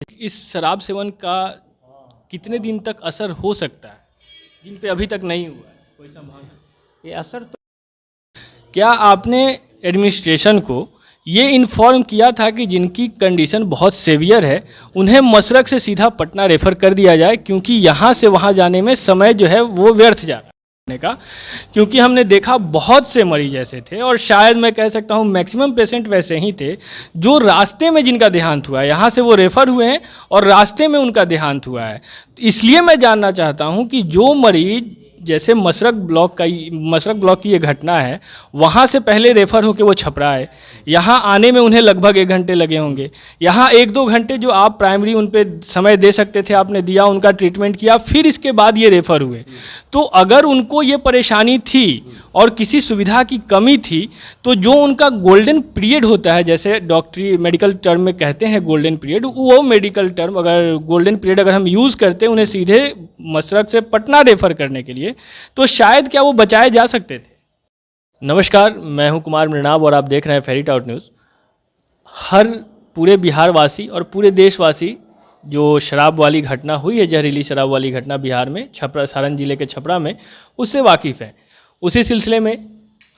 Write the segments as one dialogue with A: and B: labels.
A: इस शराब सेवन का कितने दिन तक असर हो सकता है जिन पे अभी तक नहीं हुआ है कोई संभावना?
B: ये असर तो
A: क्या आपने एडमिनिस्ट्रेशन को ये इन्फॉर्म किया था कि जिनकी कंडीशन बहुत सेवियर है उन्हें मसरक से सीधा पटना रेफ़र कर दिया जाए, क्योंकि यहाँ से वहाँ जाने में समय जो है वो व्यर्थ जा रहा है का, क्योंकि हमने देखा बहुत से मरीज ऐसे थे और शायद मैं कह सकता हूँ मैक्सिमम पेशेंट वैसे ही थे जो रास्ते में जिनका देहांत हुआ है, यहाँ से वो रेफ़र हुए हैं और रास्ते में उनका देहांत हुआ है। इसलिए मैं जानना चाहता हूँ कि जो मरीज जैसे मसरक ब्लॉक की ये घटना है, वहाँ से पहले रेफ़र होकर वो छपरा आए, यहाँ आने में उन्हें लगभग 1 घंटे लगे होंगे, यहाँ 1-2 घंटे जो आप प्राइमरी उन पे समय दे सकते थे आपने दिया, उनका ट्रीटमेंट किया, फिर इसके बाद ये रेफ़र हुए। तो अगर उनको ये परेशानी थी और किसी सुविधा की कमी थी तो जो उनका गोल्डन पीरियड होता है, जैसे डॉक्टरी मेडिकल टर्म में कहते हैं गोल्डन पीरियड, वो मेडिकल टर्म अगर गोल्डन पीरियड अगर हम यूज़ करते उन्हें सीधे मसरक से पटना रेफ़र करने के लिए, तो शायद क्या वो बचाए जा सकते थे। नमस्कार, मैं हूं कुमार मृणाब और आप देख रहे हैं फेरी टाउट न्यूज़। हर पूरे बिहार वासी और पूरे देशवासी जो शराब वाली घटना हुई है, जहरीली शराब वाली घटना बिहार में छपरा सारण जिले के छपरा में, उससे वाकिफ़ हैं। उसी सिलसिले में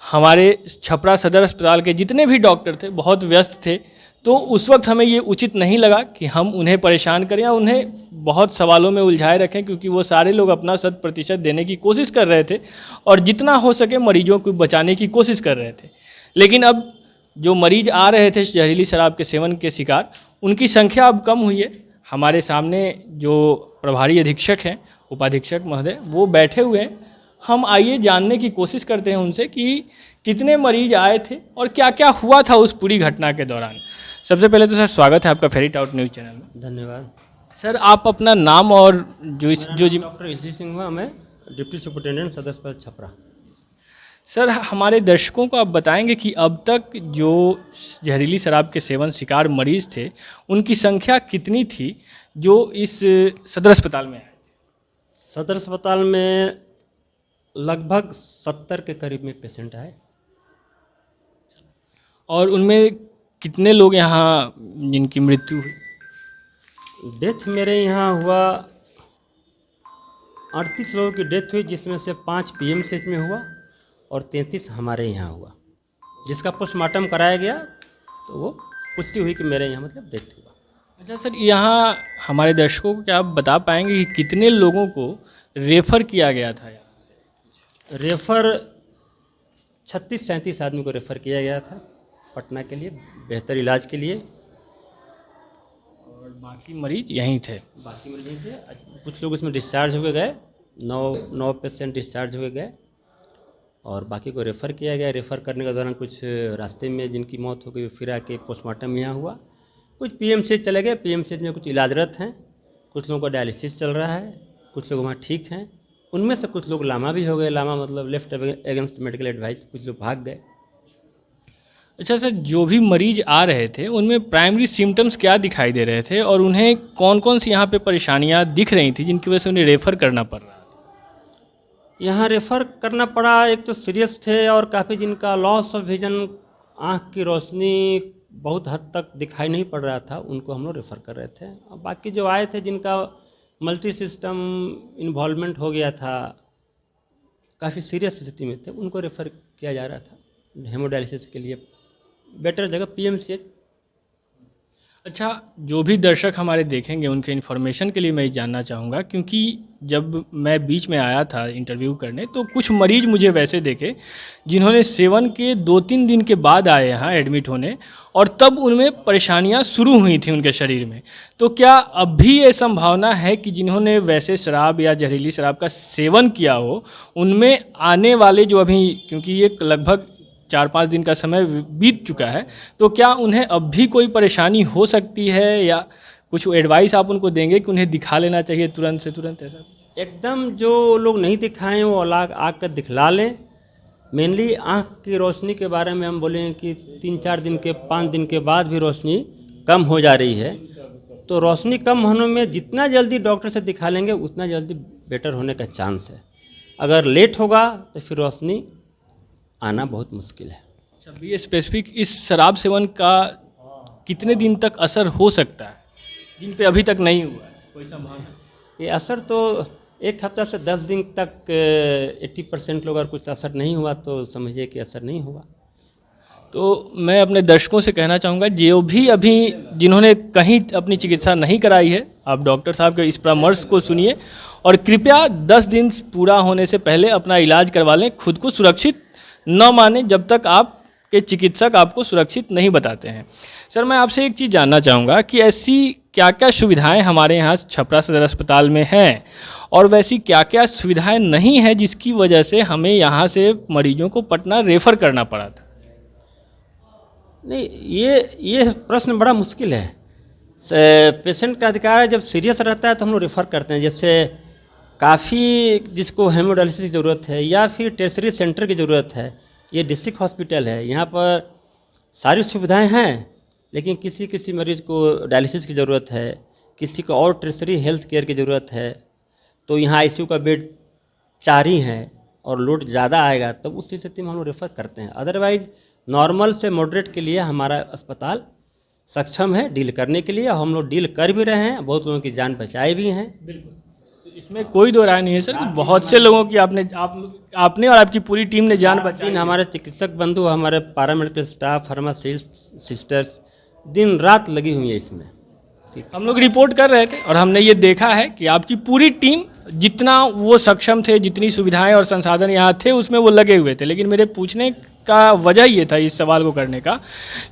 A: हमारे छपरा सदर अस्पताल के जितने भी डॉक्टर थे बहुत व्यस्त थे, तो उस वक्त हमें ये उचित नहीं लगा कि हम उन्हें परेशान करें या उन्हें बहुत सवालों में उलझाए रखें, क्योंकि वो सारे लोग अपना 100% देने की कोशिश कर रहे थे और जितना हो सके मरीजों को बचाने की कोशिश कर रहे थे। लेकिन अब जो मरीज आ रहे थे जहरीली शराब के सेवन के शिकार, उनकी संख्या अब कम हुई है। हमारे सामने जो प्रभारी अधीक्षक हैं, उपाधीक्षक महोदय, वो बैठे हुए हैं। हम आइए जानने की कोशिश करते हैं उनसे कि कितने मरीज आए थे और क्या क्या हुआ था उस पूरी घटना के दौरान। सबसे पहले तो सर स्वागत है आपका फेरी टाउट न्यूज़ चैनल में।
B: धन्यवाद।
A: सर आप अपना नाम और जो
B: डॉक्टर एस.डी. सिंह हुआ, मैं डिप्टी सुपरिटेंडेंट सदर अस्पताल छपरा।
A: सर हमारे दर्शकों को आप बताएंगे कि अब तक जो जहरीली शराब के सेवन शिकार मरीज थे उनकी संख्या कितनी थी जो इस सदर अस्पताल में आए?
B: सदर अस्पताल में लगभग 70 के करीब में पेशेंट आए।
A: और उनमें कितने लोग यहाँ जिनकी मृत्यु हुई?
B: डेथ मेरे यहाँ हुआ 38 लोगों की डेथ हुई, जिसमें से 5 पीएमसीएच में हुआ और 33 हमारे यहाँ हुआ। जिसका पोस्टमार्टम कराया गया तो वो पुष्टि हुई कि मेरे यहाँ मतलब डेथ हुआ।
A: अच्छा सर, यहाँ हमारे दर्शकों को क्या आप बता पाएंगे कि कितने लोगों को रेफ़र किया गया था यहाँ से?
B: रेफ़र 36-37 आदमी को रेफ़र किया गया था पटना के लिए बेहतर इलाज के लिए।
A: और बाकी मरीज यहीं थे?
B: बाकी मरीज नहीं थे। कुछ लोग इसमें डिस्चार्ज हो गए, 9 पेशेंट डिस्चार्ज हो गए और बाकी को रेफ़र किया गया। रेफ़र करने के दौरान कुछ रास्ते में जिनकी मौत हो गई, फिर आके पोस्टमार्टम यहाँ हुआ। कुछ पीएमसीएच चले गए, पीएमसीएच में कुछ इलाजरत हैं, कुछ लोगों का डायलिसिस चल रहा है, कुछ लोग वहाँ ठीक हैं। उनमें से कुछ लोग लामा भी हो गए। लामा मतलब लेफ्ट अगेंस्ट मेडिकल एडवाइस, कुछ लोग भाग गए।
A: अच्छा सर, जो भी मरीज आ रहे थे उनमें प्राइमरी सिम्टम्स क्या दिखाई दे रहे थे और उन्हें कौन कौन सी यहाँ पे परेशानियाँ दिख रही थी जिनकी वजह से उन्हें रेफ़र करना पड़ रहा था?
B: यहाँ रेफ़र करना पड़ा, एक तो सीरियस थे और काफ़ी जिनका लॉस ऑफ विजन, आँख की रोशनी बहुत हद तक दिखाई नहीं पड़ रहा था, उनको हम लोग रेफ़र कर रहे थे। और बाकी जो आए थे जिनका मल्टी सिस्टम इन्वॉल्वमेंट हो गया था, काफ़ी सीरियस स्थिति में थे, उनको रेफ़र किया जा रहा था हेमोडायलिसिस के लिए बेटर जगह पीएमसीएच।
A: अच्छा, जो भी दर्शक हमारे देखेंगे उनके इन्फॉर्मेशन के लिए मैं ये जानना चाहूँगा, क्योंकि जब मैं बीच में आया था इंटरव्यू करने तो कुछ मरीज मुझे वैसे देखे जिन्होंने सेवन के 2-3 दिन के बाद आए यहाँ एडमिट होने और तब उनमें परेशानियाँ शुरू हुई थी उनके शरीर में। तो क्या अब भी ये संभावना है कि जिन्होंने वैसे शराब या जहरीली शराब का सेवन किया हो उनमें आने वाले जो अभी, क्योंकि ये लगभग 4-5 दिन का समय बीत चुका है, तो क्या उन्हें अब भी कोई परेशानी हो सकती है या कुछ एडवाइस आप उनको देंगे कि उन्हें दिखा लेना चाहिए तुरंत से तुरंत? ऐसा
B: एकदम जो लोग नहीं दिखाएं वो आकर दिखला लें। मेनली आँख की रोशनी के बारे में हम बोलें कि 3-4 दिन के 5 दिन के बाद भी रोशनी कम हो जा रही है, तो रोशनी कम होने में जितना जल्दी डॉक्टर से दिखा लेंगे उतना जल्दी बेटर होने का चांस है। अगर लेट होगा तो फिर रोशनी आना बहुत मुश्किल है।
A: अच्छा, बी स्पेसिफिक इस शराब सेवन का कितने दिन तक असर हो सकता है? जिन पे अभी तक नहीं हुआ है कोई संभावना?
B: ये असर तो 1 हफ्ता से 10 दिन तक 80% लोग, अगर कुछ असर नहीं हुआ तो समझिए कि असर नहीं हुआ।
A: तो मैं अपने दर्शकों से कहना चाहूँगा, जो भी अभी जिन्होंने कहीं अपनी चिकित्सा नहीं कराई है, आप डॉक्टर साहब के इस परामर्श को सुनिए और कृपया 10 दिन पूरा होने से पहले अपना इलाज करवा लें। खुद को सुरक्षित न माने जब तक आपके चिकित्सक आपको सुरक्षित नहीं बताते हैं। सर, मैं आपसे एक चीज़ जानना चाहूँगा कि ऐसी क्या क्या सुविधाएं हमारे यहाँ छपरा सदर अस्पताल में हैं और वैसी क्या क्या सुविधाएं नहीं हैं जिसकी वजह से हमें यहाँ से मरीजों को पटना रेफ़र करना पड़ा था?
B: नहीं, ये प्रश्न बड़ा मुश्किल है। पेशेंट का अधिकार है, जब सीरियस रहता है तो हम लोग रेफ़र करते हैं। जैसे काफ़ी जिसको हेमोडायलिसिस की ज़रूरत है या फिर टर्शियरी सेंटर की ज़रूरत है, ये डिस्ट्रिक्ट हॉस्पिटल है, यहाँ पर सारी सुविधाएं हैं, लेकिन किसी किसी मरीज़ को डायलिसिस की ज़रूरत है, किसी को और टर्शियरी हेल्थ केयर की ज़रूरत है, तो यहाँ आईसीयू का बेड 4 ही है और लोड ज़्यादा आएगा तब उस स्थिति में हम लोग रेफ़र करते हैं। अदरवाइज़ नॉर्मल से मॉडरेट के लिए हमारा अस्पताल सक्षम है डील करने के लिए, और हम लोग डील कर भी रहे हैं, बहुत लोगों की जान बचाए भी हैं।
A: बिल्कुल, इसमें कोई दो राय नहीं है सर कि बहुत से लोगों की आपने और आपकी पूरी टीम ने जान बचाई।
B: हमारे चिकित्सक बंधु, हमारे पैरामेडिकल स्टाफ, फार्मासिस्ट सिस्टर्स दिन रात लगी हुई है इसमें।
A: हम लोग रिपोर्ट कर रहे थे और हमने ये देखा है कि आपकी पूरी टीम जितना वो सक्षम थे, जितनी सुविधाएं और संसाधन यहाँ थे उसमें वो लगे हुए थे। लेकिन मेरे पूछने का वजह ये था इस सवाल को करने का,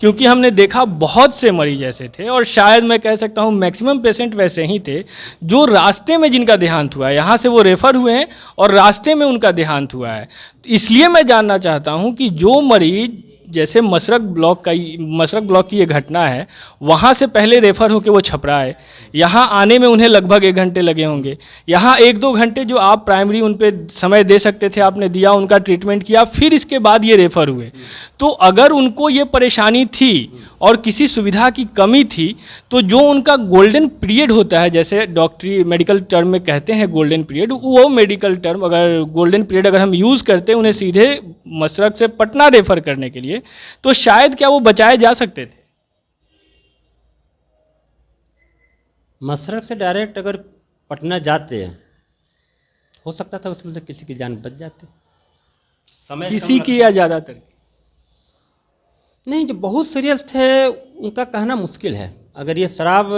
A: क्योंकि हमने देखा बहुत से मरीज ऐसे थे और शायद मैं कह सकता हूँ मैक्सिमम पेशेंट वैसे ही थे जो रास्ते में जिनका देहांत हुआ है, यहाँ से वो रेफ़र हुए हैं और रास्ते में उनका देहांत हुआ है। इसलिए मैं जानना चाहता हूँ कि जो मरीज जैसे मसरक ब्लॉक की ये घटना है, वहाँ से पहले रेफ़र होकर वो छपरा आए, यहाँ आने में उन्हें लगभग 1 घंटे लगे होंगे, यहाँ 1-2 घंटे जो आप प्राइमरी उन पे समय दे सकते थे आपने दिया, उनका ट्रीटमेंट किया, फिर इसके बाद ये रेफ़र हुए। तो अगर उनको ये परेशानी थी और किसी सुविधा की कमी थी तो जो उनका गोल्डन पीरियड होता है, जैसे डॉक्टरी मेडिकल टर्म में कहते हैं गोल्डन पीरियड, वो मेडिकल टर्म अगर गोल्डन पीरियड अगर हम यूज़ करते उन्हें सीधे मसरक से पटना रेफ़र करने के लिए, तो शायद क्या वो बचाए जा सकते थे?
B: मसरक से डायरेक्ट अगर पटना जाते हो सकता था उसमें से किसी की जान बच जाती। समय
A: किसी की या ज़्यादातर?
B: नहीं, जो बहुत सीरियस थे उनका कहना मुश्किल है। अगर ये शराब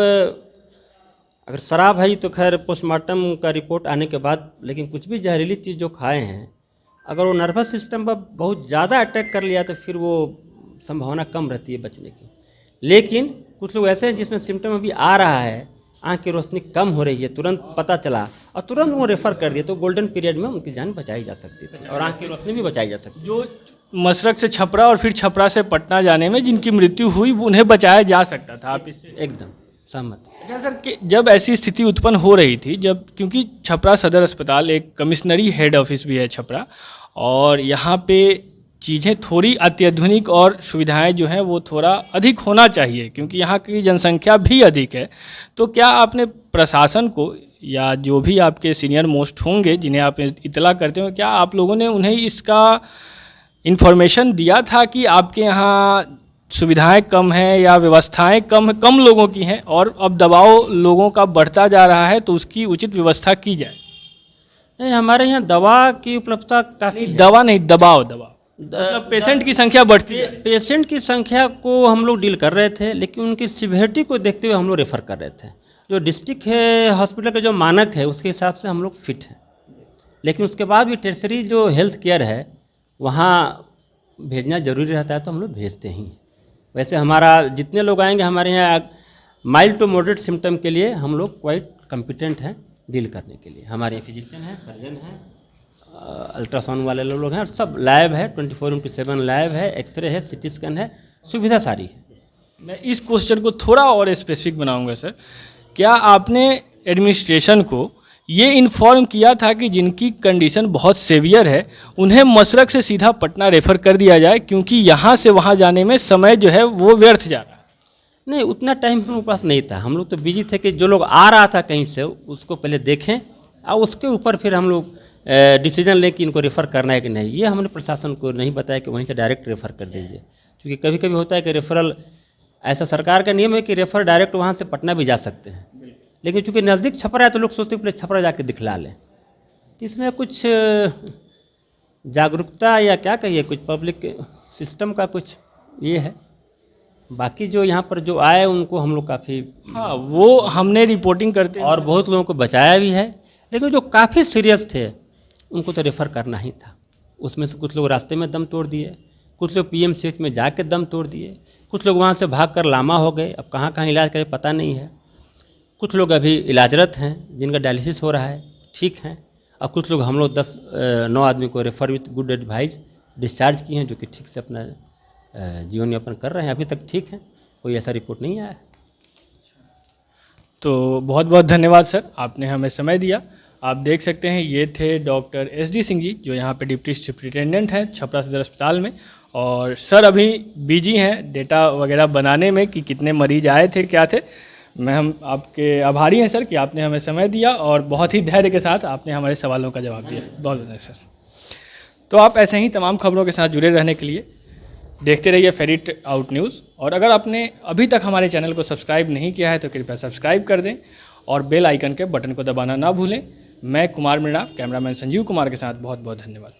B: है तो खैर पोस्टमार्टम का रिपोर्ट आने के बाद, लेकिन कुछ भी जहरीली चीज़ जो खाए हैं, अगर वो नर्वस सिस्टम पर बहुत ज़्यादा अटैक कर लिया तो फिर वो संभावना कम रहती है बचने की। लेकिन कुछ लोग ऐसे हैं जिसमें सिम्टम अभी आ रहा है, आँख की रोशनी कम हो रही है, तुरंत पता चला और तुरंत वो रेफ़र कर दिया, तो गोल्डन पीरियड में उनकी जान बचाई जा सकती थी और आँख की रोशनी भी बचाई जा सकती थी।
A: जो मसरक से छपरा और फिर छपरा से पटना जाने में जिनकी मृत्यु हुई उन्हें बचाया जा सकता था, आप इससे
B: एकदम सहमत।
A: अच्छा सर, कि जब ऐसी स्थिति उत्पन्न हो रही थी, जब क्योंकि छपरा सदर अस्पताल एक कमिश्नरी हेड ऑफिस भी है छपरा, और यहाँ पे चीज़ें थोड़ी अत्याधुनिक और सुविधाएं जो हैं वो थोड़ा अधिक होना चाहिए क्योंकि यहाँ की जनसंख्या भी अधिक है, तो क्या आपने प्रशासन को या जो भी आपके सीनियर मोस्ट होंगे जिन्हें आप इतला करते हो, क्या आप लोगों ने उन्हें इसका इन्फॉर्मेशन दिया था कि आपके यहाँ सुविधाएं कम हैं या व्यवस्थाएं कम लोगों की हैं और अब दबाव लोगों का बढ़ता जा रहा है तो उसकी उचित व्यवस्था की जाए?
B: नहीं, हमारे यहाँ दवा की उपलब्धता काफ़ी,
A: दवा नहीं दबाव मतलब पेशेंट की संख्या बढ़ती है।
B: पेशेंट की संख्या को हम लोग डील कर रहे थे, लेकिन उनकी सिवियरिटी को देखते हुए हम लोग रेफ़र कर रहे थे। जो डिस्ट्रिक्ट है हॉस्पिटल का जो मानक है उसके हिसाब से हम लोग फिट हैं, लेकिन उसके बाद भी टर्शियरी जो हेल्थ केयर है वहाँ भेजना ज़रूरी रहता है तो हम लोग भेजते ही। वैसे हमारा जितने लोग आएंगे हमारे यहाँ माइल्ड टू मॉडरेट सिम्टम के लिए हम लोग क्वाइट कॉम्पिटेंट हैं डील करने के लिए। हमारे फिजिशियन हैं, सर्जन हैं, अल्ट्रासाउंड वाले लोग हैं, सब लैब है, 24/7 लैब है, एक्सरे है, सिटी स्कैन है, सुविधा सारी है।
A: मैं इस क्वेश्चन को थोड़ा और स्पेसिफिक बनाऊंगा सर, क्या आपने एडमिनिस्ट्रेशन को ये इन्फॉर्म किया था कि जिनकी कंडीशन बहुत सेवियर है उन्हें मसरक से सीधा पटना रेफ़र कर दिया जाए क्योंकि यहाँ से वहाँ जाने में समय जो है वो व्यर्थ जा रहा है?
B: नहीं, उतना टाइम हमारे पास नहीं था। हम लोग तो बिजी थे कि जो लोग आ रहा था कहीं से उसको पहले देखें और उसके ऊपर फिर हम लोग डिसीजन लें कि इनको रेफ़र करना है कि नहीं। ये हमने प्रशासन को नहीं बताया कि वहीं से डायरेक्ट रेफ़र कर दीजिए, क्योंकि कभी कभी होता है कि रेफरल ऐसा सरकार का नियम है कि रेफर डायरेक्ट वहाँ से पटना भी जा सकते हैं, लेकिन चूंकि नज़दीक छपरा है तो लोग सोचते हैं पहले छपरा जाके दिखला लें। तो इसमें कुछ जागरूकता या क्या कहिए, कुछ पब्लिक सिस्टम का कुछ ये है। बाकी जो यहाँ पर जो आए उनको हम लोग काफ़ी,
A: हाँ, वो हमने रिपोर्टिंग करते
B: और बहुत लोगों को बचाया भी है, लेकिन जो काफ़ी सीरियस थे उनको तो रेफ़र करना ही था। उसमें से कुछ लोग रास्ते में दम तोड़ दिए, कुछ लोग पीएमसीएच में जाके दम तोड़ दिए, कुछ लोग वहाँ से भागकर लामा हो गए, अब कहाँ कहाँ इलाज करें पता नहीं है। कुछ लोग अभी इलाजरत हैं जिनका डायलिसिस हो रहा है, ठीक हैं, और कुछ लोग हम लोग 10-9 आदमी को refer with good advice discharge किए हैं, जो कि ठीक से अपना जीवन यापन कर रहे हैं, अभी तक ठीक है, कोई ऐसा रिपोर्ट नहीं आया है।
A: तो बहुत बहुत धन्यवाद सर, आपने हमें समय दिया। आप देख सकते हैं ये थे डॉक्टर SD सिंह जी, जो यहाँ पे डिप्टी सुपरिटेंडेंट हैं छपरा सदर अस्पताल में। और सर अभी बिजी हैं डेटा वगैरह बनाने में कि कितने मरीज आए थे क्या थे। हम आपके आभारी हैं सर कि आपने हमें समय दिया और बहुत ही धैर्य के साथ आपने हमारे सवालों का जवाब दिया। बहुत धन्यवाद सर। तो आप ऐसे ही तमाम खबरों के साथ जुड़े रहने के लिए देखते रहिए फेरिट आउट न्यूज़। और अगर आपने अभी तक हमारे चैनल को सब्सक्राइब नहीं किया है तो कृपया सब्सक्राइब कर दें और बेल आइकन के बटन को दबाना ना भूलें। मैं कुमार मृणाल, कैमरामैन संजीव कुमार के साथ बहुत बहुत धन्यवाद।